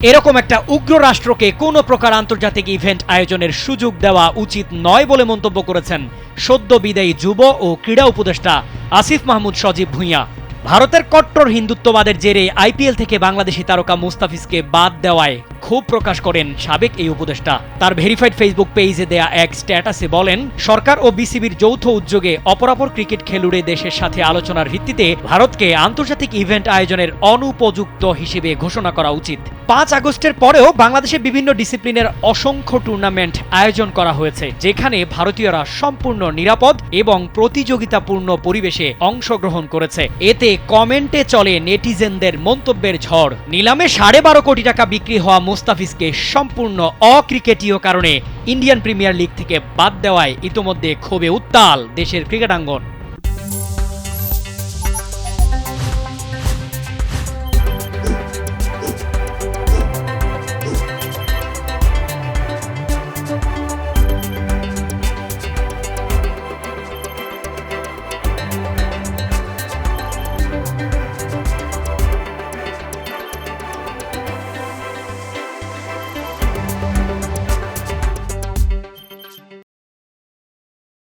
এরকম একটা উগ্র রাষ্ট্রকে কোনো প্রকার আন্তর্জাতিক ইভেন্ট আয়োজনের সুযোগ দেওয়া উচিত নয় বলে মন্তব্য করেছেন সদ্য বিদায়ী যুব ও ক্রীড়া উপদেষ্টা আসিফ মাহমুদ সজীব ভুঁইয়া। ভারতের কট্টর হিন্দুত্ববাদের জেরে আইপিএল থেকে বাংলাদেশি তারকা মুস্তাফিজকে বাদ দেওয়ায় ক্ষোভ প্রকাশ করেন সাবেক এই উপদেষ্টা। তার ভেরিফাইড ফেসবুক পেজে দেয়া এক স্ট্যাটাসে বলেন, সরকার ও বিসিবির যৌথ উদ্যোগে অপরাপর ক্রিকেট খেলুড়ে দেশের সাথে আলোচনার ভিত্তিতে ভারতকে আন্তর্জাতিক ইভেন্ট আয়োজনের অনুপযুক্ত হিসেবে ঘোষণা করা উচিত। 5 আগস্টের পরেও বাংলাদেশে বিভিন্ন ডিসিপ্লিনের অসংখ্য টুর্নামেন্ট আয়োজন করা হয়েছে, যেখানে ভারতীয়রা সম্পূর্ণ নিরাপদ এবং প্রতিযোগিতাপূর্ণ পরিবেশে অংশগ্রহণ করেছে। এতে কমেন্টে চলে নেটিজেনদের মন্তব্যের ঝড়। নিলামে 12.5 কোটি টাকা বিক্রি হওয়া মুস্তাফিজকে সম্পূর্ণ অক্রিকেটীয় কারণে ইন্ডিয়ান প্রিমিয়ার লিগ থেকে বাদ দেওয়ায় ইতোমধ্যে ক্ষোভে উত্তাল দেশের ক্রিকেটাঙ্গন।